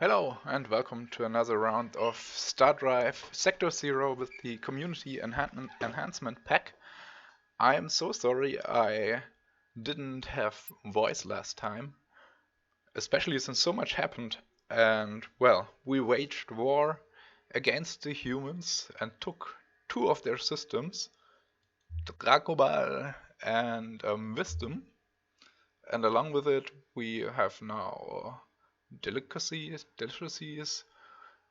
Hello and welcome to another round of Star Drive Sector Zero with the Community Enhancement pack. I am so sorry I didn't have voice last time, especially since so much happened and, well, we waged war against the humans and took two of their systems, Dracobal and Wisdom, and along with it we have now delicacies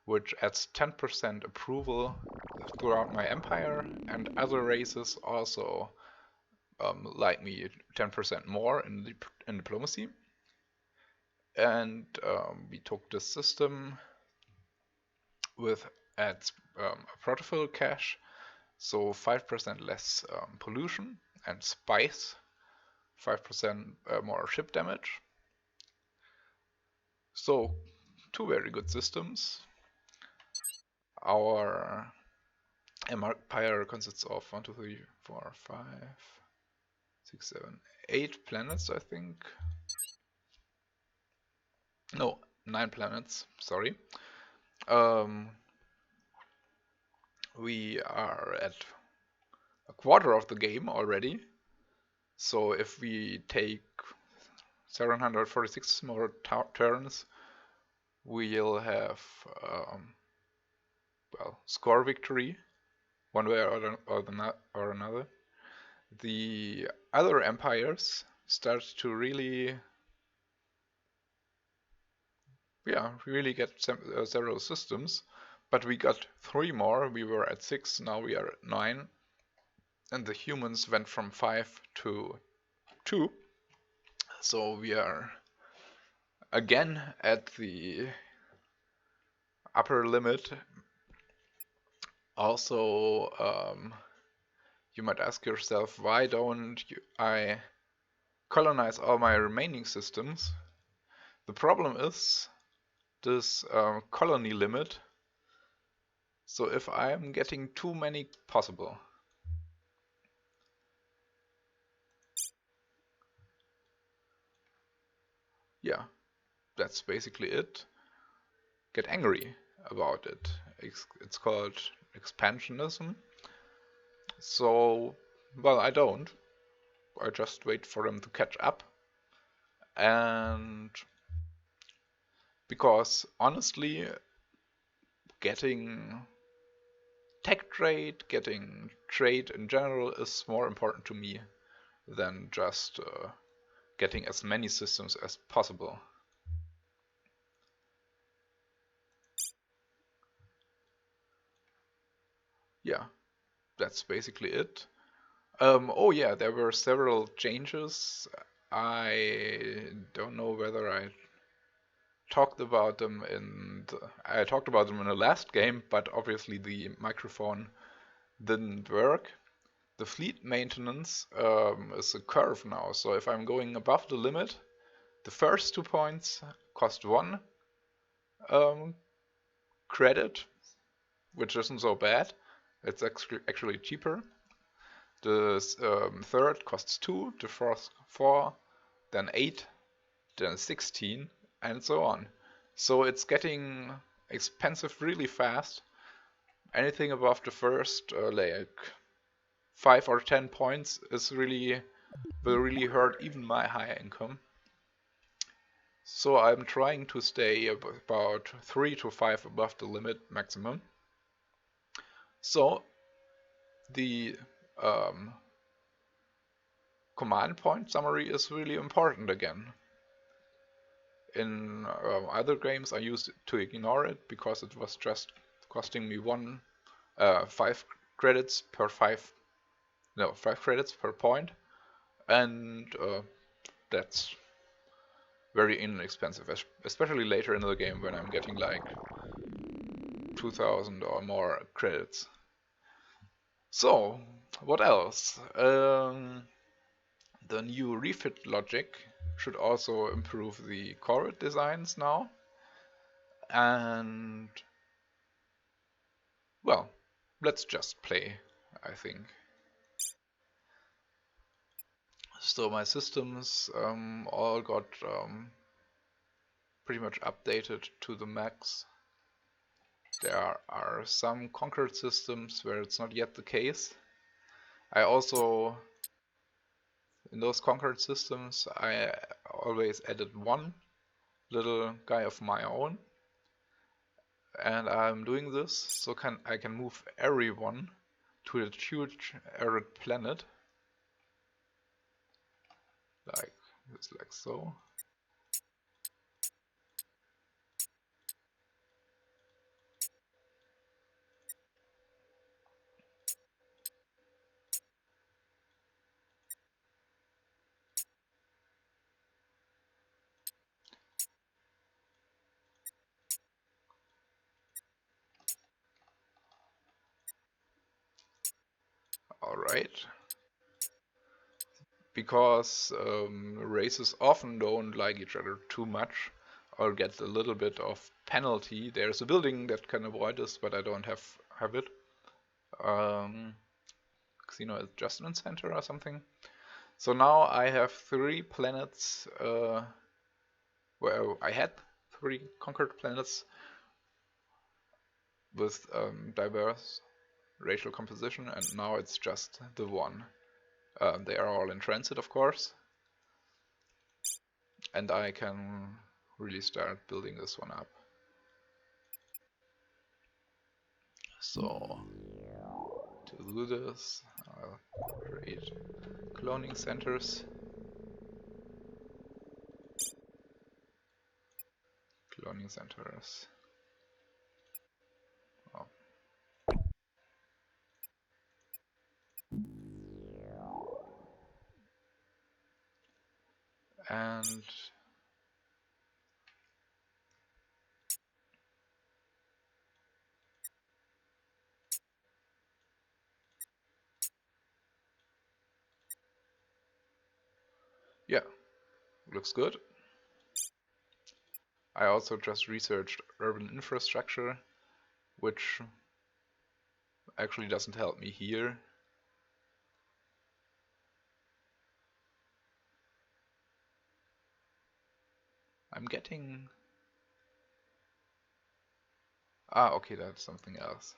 which adds 10% approval throughout my empire, and other races also like me 10% more in diplomacy. And we took this system with adds a protofill cache, so 5% less pollution, and spice, 5% more ship damage. So, two very good systems. Our empire consists of 1, 2, 3, 4, 5, 6, 7, 8 planets, I think. No, 9 planets, sorry. Um, we are at a quarter of the game already. So if we take 746 more turns, we'll have, well, score victory, one way or another. The other empires start to really get several systems, but we got 3 more. We were at 6, now we are at 9, and the humans went from 5 to 2. So we are again at the upper limit. Also, you might ask yourself, why don't I colonize all my remaining systems? The problem is this colony limit. So if I'm getting too many possible, yeah, that's basically it. Get angry about it. It's called expansionism. So, well, I don't. I just wait for them to catch up. And because honestly, getting tech trade, getting trade in general is more important to me than just getting as many systems as possible. Yeah, that's basically it. Oh yeah, there were several changes. I don't know whether I talked about them in the last game, but obviously the microphone didn't work. The fleet maintenance is a curve now, so if I'm going above the limit, the first 2 points cost 1 um, credit, which isn't so bad. It's actually cheaper. The third costs 2, the fourth 4, then 8, then 16, and so on. So it's getting expensive really fast. Anything above the first, like 5 or 10 points, will really hurt even my high income. So I'm trying to stay about 3 to 5 above the limit maximum. So the command point summary is really important again. In other games I used to ignore it because it was just costing me 5 credits per 5 credits per point, and that's very inexpensive, especially later in the game when I'm getting like 2000 or more credits. So, what else? The new refit logic should also improve the core designs now. And, well, let's just play, I think. So my systems all got pretty much updated to the max. There are some conquered systems where it's not yet the case. I also, in those conquered systems, I always added one little guy of my own, and I'm doing this so I can move everyone to a huge arid planet, like so. All right. Because races often don't like each other too much or get a little bit of penalty. There's a building that can avoid this, but I don't have it. Casino Adjustment Center or something. So now I have 3 planets, where I had 3 conquered planets with diverse racial composition, and now it's just the one. They are all in transit, of course, and I can really start building this one up. So to do this, I'll create cloning centers. Cloning centers. Oh. And yeah, looks good. I also just researched urban infrastructure, which actually doesn't help me here. I'm getting... Ah, okay, that's something else.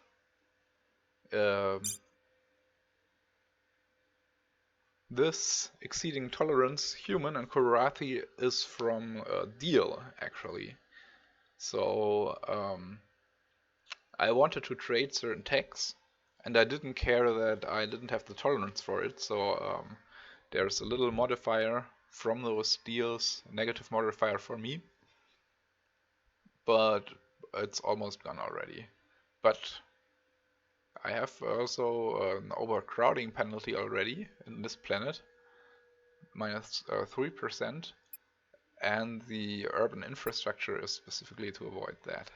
This exceeding tolerance human and Korati is from a deal, actually. So I wanted to trade certain techs, and I didn't care that I didn't have the tolerance for it, so there's a little modifier from those deals, a negative modifier for me, but it's almost gone already. But I have also an overcrowding penalty already in this planet, minus 3%, and the urban infrastructure is specifically to avoid that.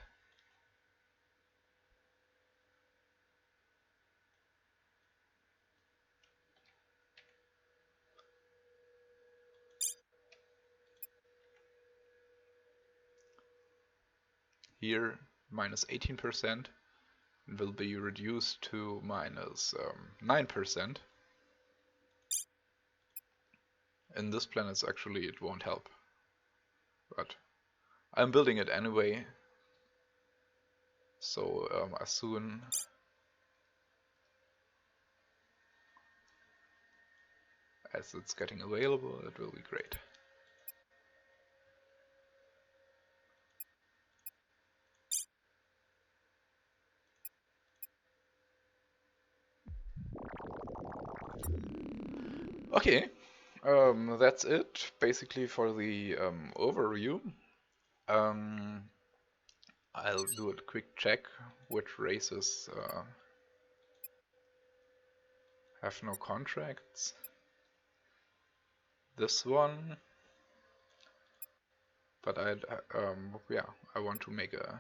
Here, minus 18% will be reduced to minus 9%. In this planet, actually, it won't help. But I'm building it anyway. So as soon as it's getting available, it will be great. Okay, that's it basically for the overview. I'll do a quick check which races have no contracts. This one, but yeah, I want to make a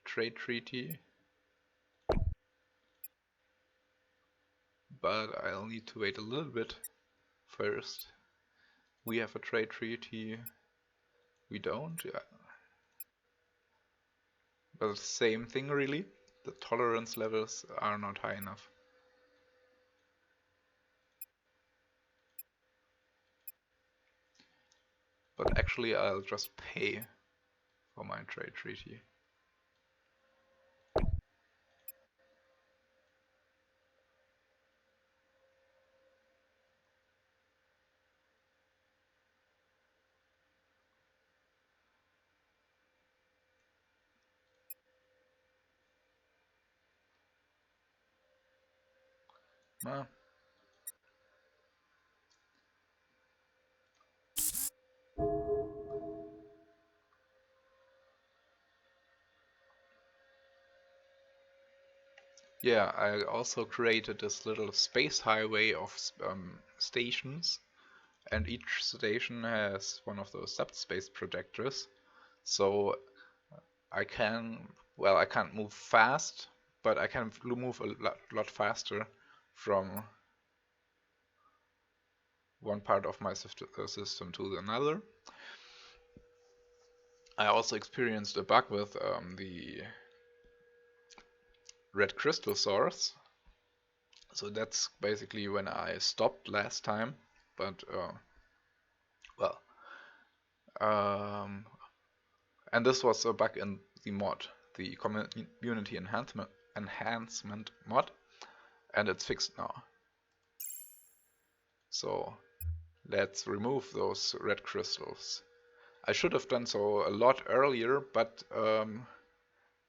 trade treaty, but I'll need to wait a little bit first. We have a trade treaty. We don't, yeah. But same thing really. The tolerance levels are not high enough. But actually I'll just pay for my trade treaty. Ah, yeah, I also created this little space highway of stations, and each station has one of those subspace projectors. So I can, well, I can't move fast, but I can move a lot faster from one part of my system to another. I also experienced a bug with the red crystal source. So that's basically when I stopped last time, but well, um, and this was a bug in the mod, the community enhancement mod, and it's fixed now. So let's remove those red crystals. I should have done so a lot earlier, but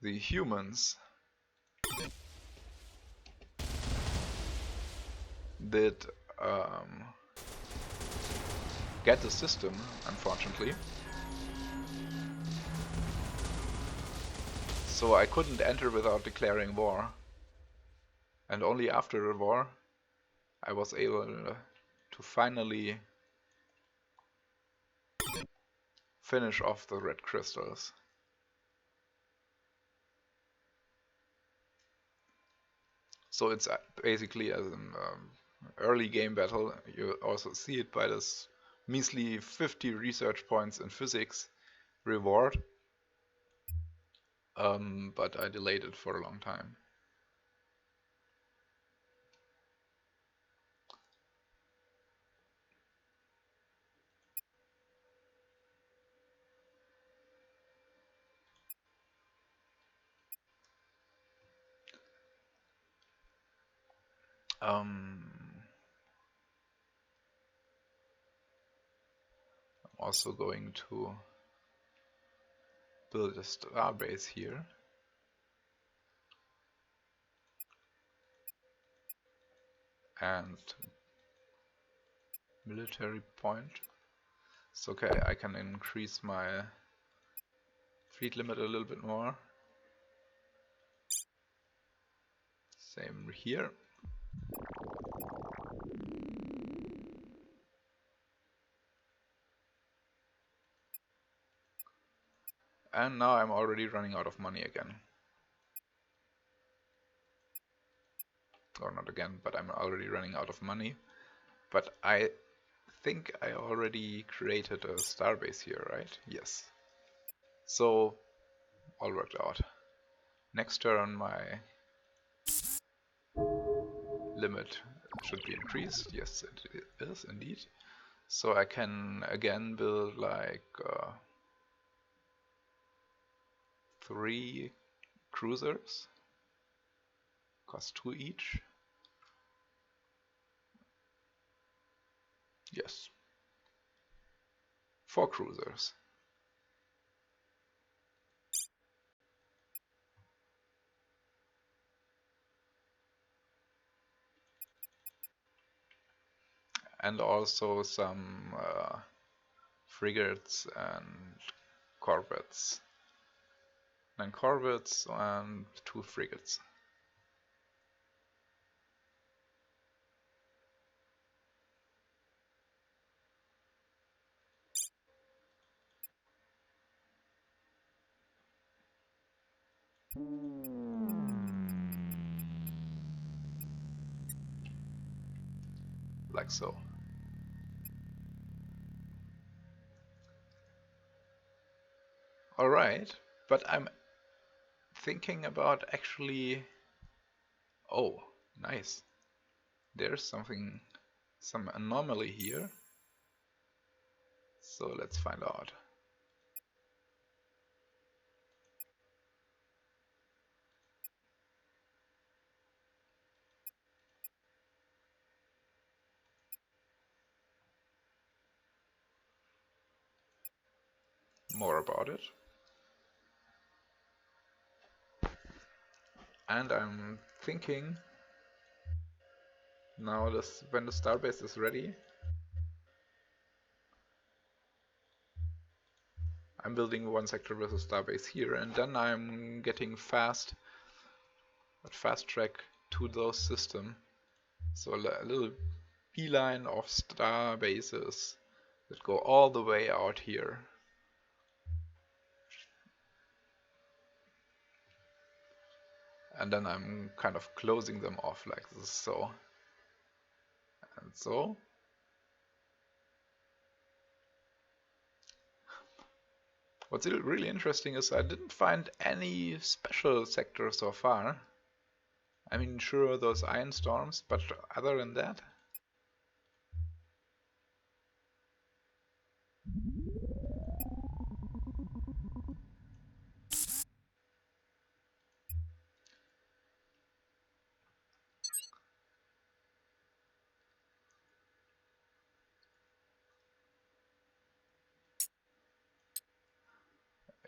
the humans did get the system, unfortunately. So I couldn't enter without declaring war. And only after the war I was able to finally finish off the red crystals. So it's basically as an early game battle. You also see it by this measly 50 research points in physics reward. But I delayed it for a long time. I'm also going to build a star base here. And military point. So okay, I can increase my fleet limit a little bit more. Same here. And now I'm already running out of money again. Or not again, but I'm already running out of money. But I think I already created a starbase here, right? Yes. So, all worked out. Next turn my limit should be increased. Yes, it is indeed. So I can again build like 3 cruisers. Cost 2 each. Yes. 4 cruisers. And also some frigates and corvettes. 9 corvettes and 2 frigates. Like so. Alright, but I'm thinking about actually... Oh, nice. There's some anomaly here. So let's find out. More about it. And I'm thinking now when the starbase is ready, I'm building one sector with a starbase here, and then I'm getting fast track to those systems. So a little beeline of star bases that go all the way out here. And then I'm kind of closing them off like this, so. And so. What's really interesting is I didn't find any special sector so far. I mean, sure, those iron storms, but other than that.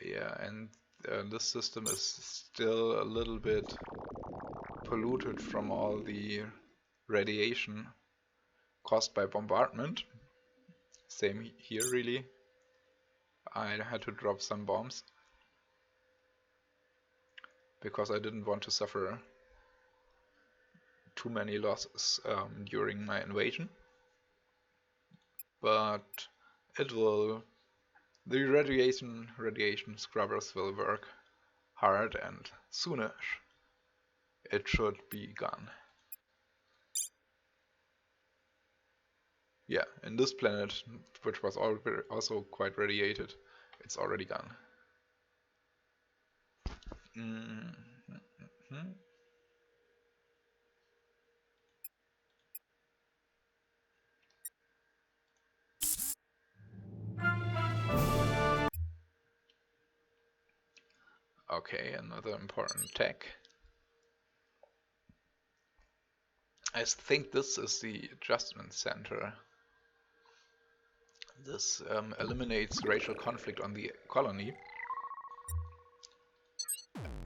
Yeah, and this system is still a little bit polluted from all the radiation caused by bombardment. Same here, really. I had to drop some bombs because I didn't want to suffer too many losses during my invasion. But it will. The radiation scrubbers will work hard, and soonish it should be gone. Yeah, in this planet, which was also quite radiated, it's already gone. Mm-hmm. Okay, another important tech. I think this is the adjustment center. This eliminates racial conflict on the colony.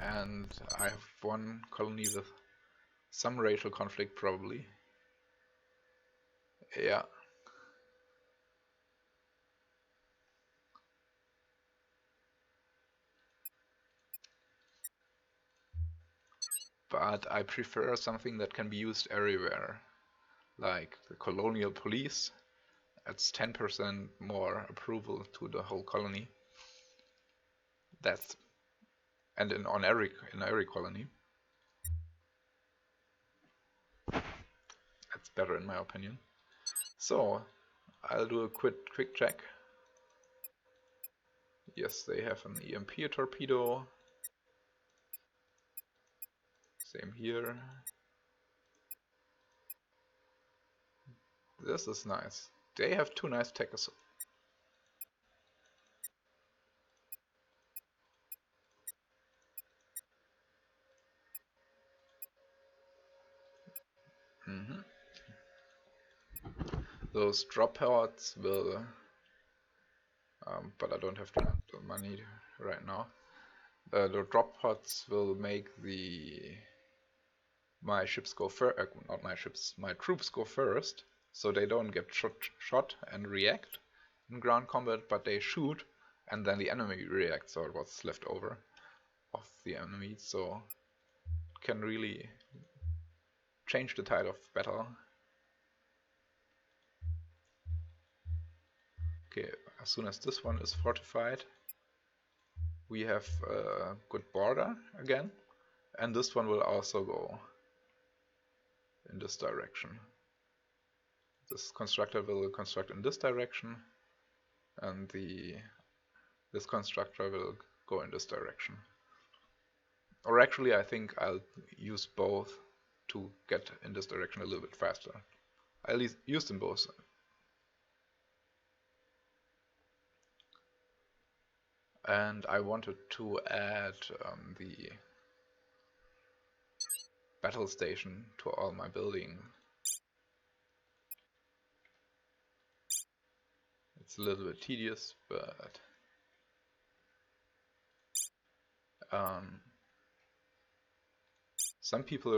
And I have one colony with some racial conflict, probably. Yeah. But I prefer something that can be used everywhere, like the colonial police. Adds 10% more approval to the whole colony. That's and in every colony. That's better in my opinion. So I'll do a quick check. Yes, they have an EMP torpedo. Same here. This is nice. They have two nice techs. Mm-hmm. Those drop pods will, but I don't have the money right now. The drop pods will make my ships go first. Not my ships, my troops go first, so they don't get shot and react in ground combat, but they shoot, and then the enemy reacts, or what's left over of the enemy. So it can really change the tide of battle. Okay, as soon as this one is fortified, we have a good border again, and this one will also go in this direction. This constructor will construct in this direction, and this constructor will go in this direction. Or actually, I think I'll use both to get in this direction a little bit faster. I'll use them both. And I wanted to add the battle station to all my building. It's a little bit tedious, but some people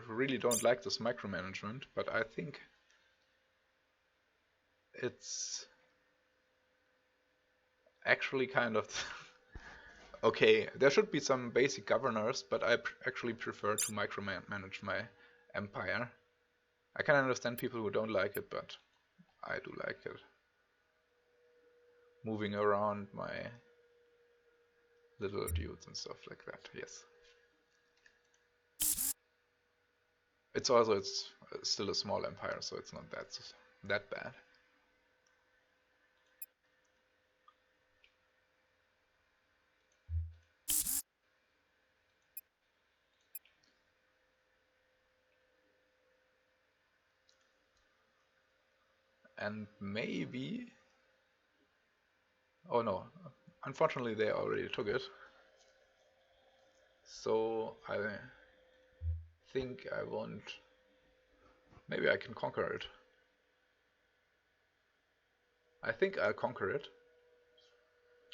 really don't like this micromanagement, but I think it's actually kind of okay. There should be some basic governors, but I actually prefer to micromanage my empire. I can understand people who don't like it, but I do like it. Moving around my little dudes and stuff like that, yes. It's still a small empire, so it's not that bad. And maybe... Oh no, unfortunately they already took it. So I think I won't... Maybe I can conquer it. I think I'll conquer it.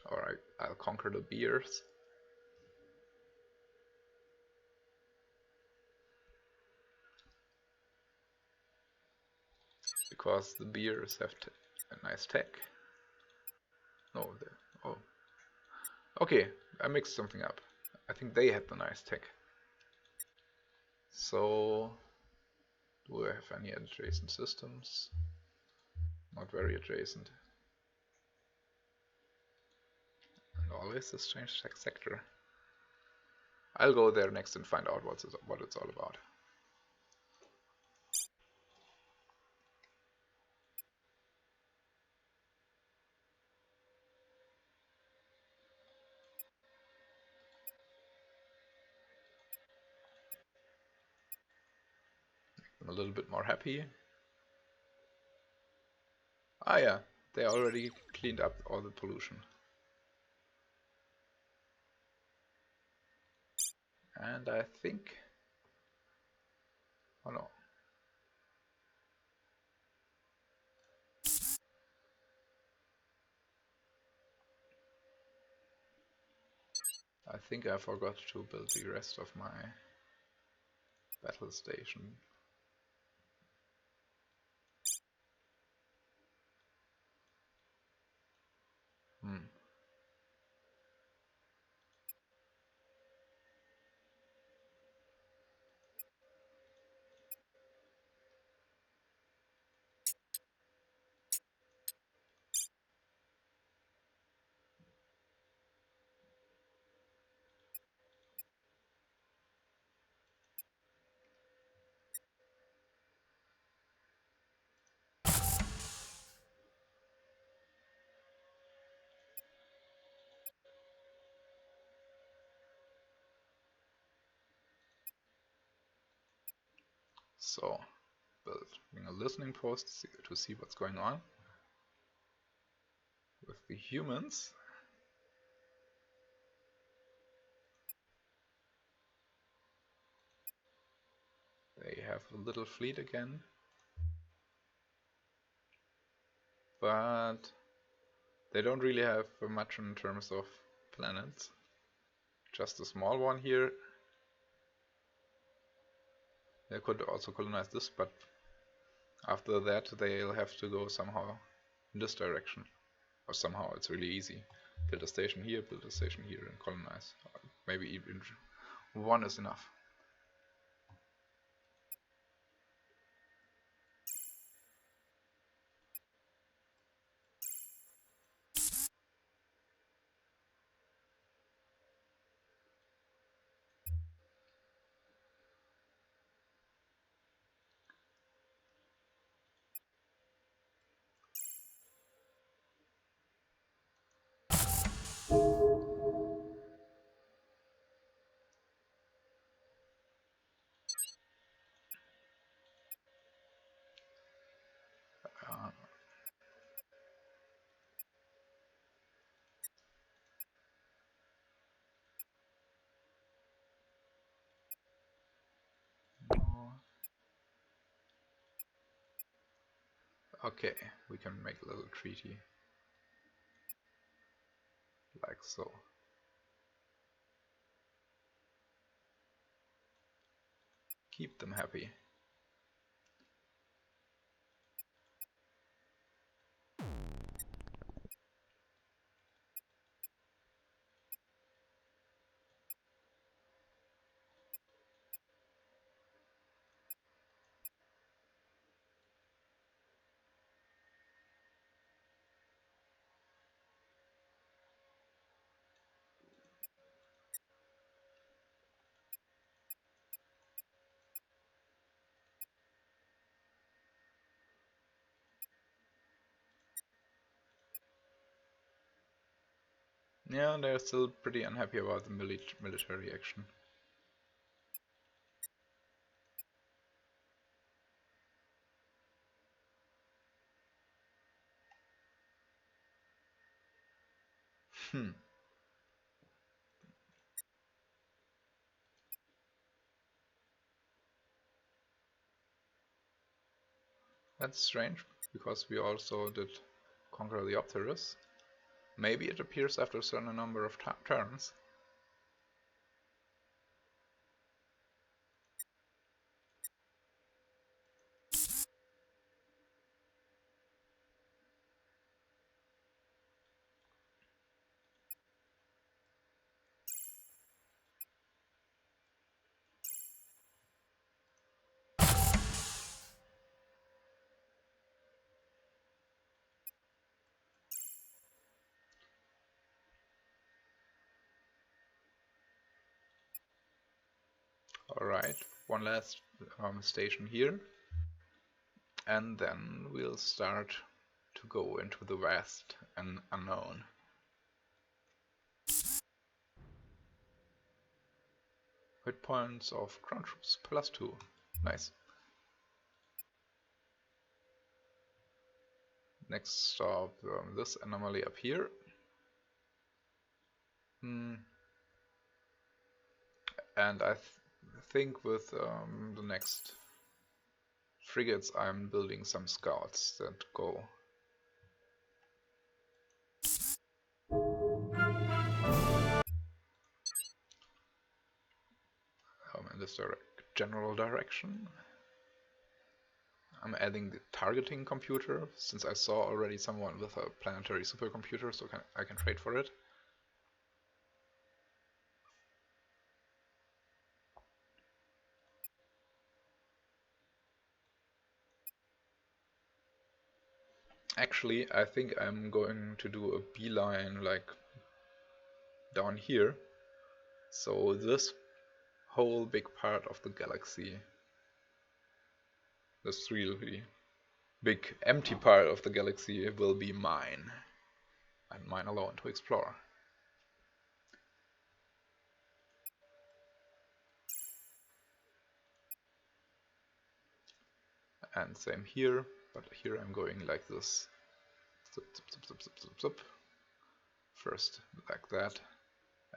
Or I'll conquer the beers. Because the beers have a nice tech. No, oh. Okay, I mixed something up. I think they had the nice tech. So, do I have any adjacent systems? Not very adjacent. And always this change sector. I'll go there next and find out what it's all about. I'm a little bit more happy. Ah yeah, they already cleaned up all the pollution. And I think... Oh no. I think I forgot to build the rest of my battle station. So, building a listening post to see what's going on with the humans. They have a little fleet again, but they don't really have much in terms of planets. Just a small one here. They could also colonize this, but after that they'll have to go somehow in this direction. Or somehow it's really easy. Build a station here, and colonize. Or maybe even one is enough. Okay, we can make a little treaty. Like so. Keep them happy. Yeah, they're still pretty unhappy about the military action. Hmm. That's strange, because we also did conquer the Opterus. Maybe it appears after a certain number of turns. Alright, one last station here. And then we'll start to go into the vast and unknown. Hit points of ground troops +2. Nice. Next stop, this anomaly up here. And I think with the next frigates I'm building some scouts that go in this general direction. I'm adding the targeting computer, since I saw already someone with a planetary supercomputer, so I can trade for it. Actually, I think I'm going to do a beeline like down here. So this whole big part of the galaxy, this really big empty part of the galaxy will be mine, and mine alone to explore. And same here, but here I'm going like this. Zip, zip, zip, zip, zip, zip, zip. First like that,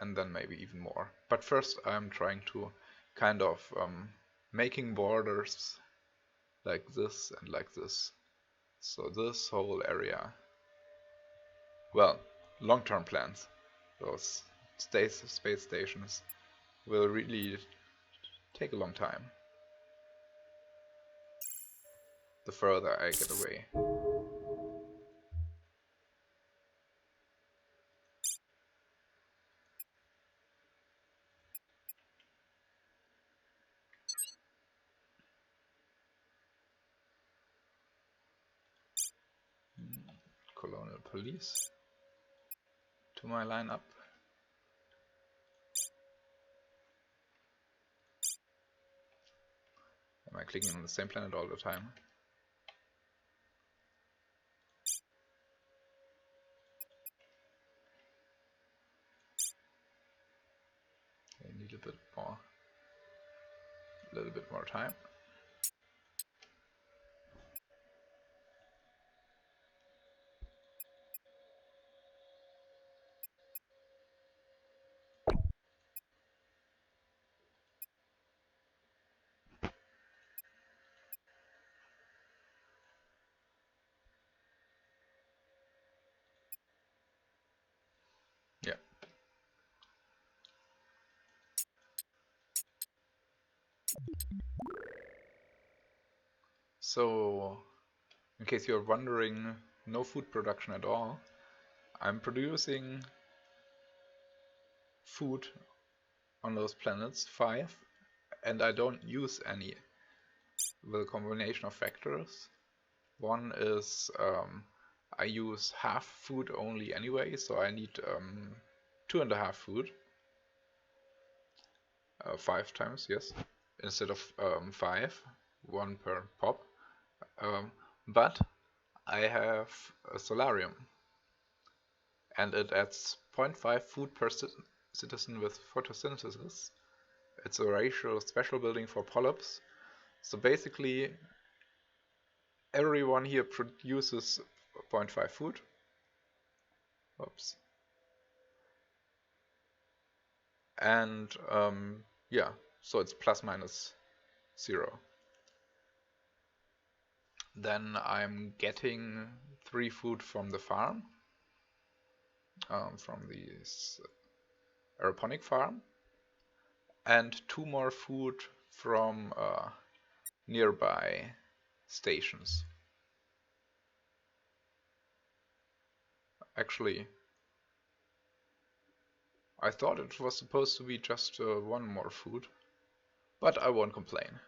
and then maybe even more. But first I'm trying to kind of making borders like this and like this. So this whole area, well, long-term plans, those space stations will really take a long time. The further I get away. Colonial police to my lineup. Am I clicking on the same planet all the time? I need a little bit more time. So, in case you're wondering, no food production at all. I'm producing food on those planets, 5, and I don't use any with a combination of factors. One is I use half food only anyway, so I need 2.5 food. 5 times, yes, instead of 5, 1 per pop. But I have a solarium, and it adds 0.5 food per citizen with photosynthesis. It's a racial special building for polyps. So basically, everyone here produces 0.5 food. Oops. And yeah, so it's plus minus 0. Then I'm getting 3 food from the farm, from this aeroponic farm, and 2 more food from nearby stations. Actually, I thought it was supposed to be just 1 more food, but I won't complain.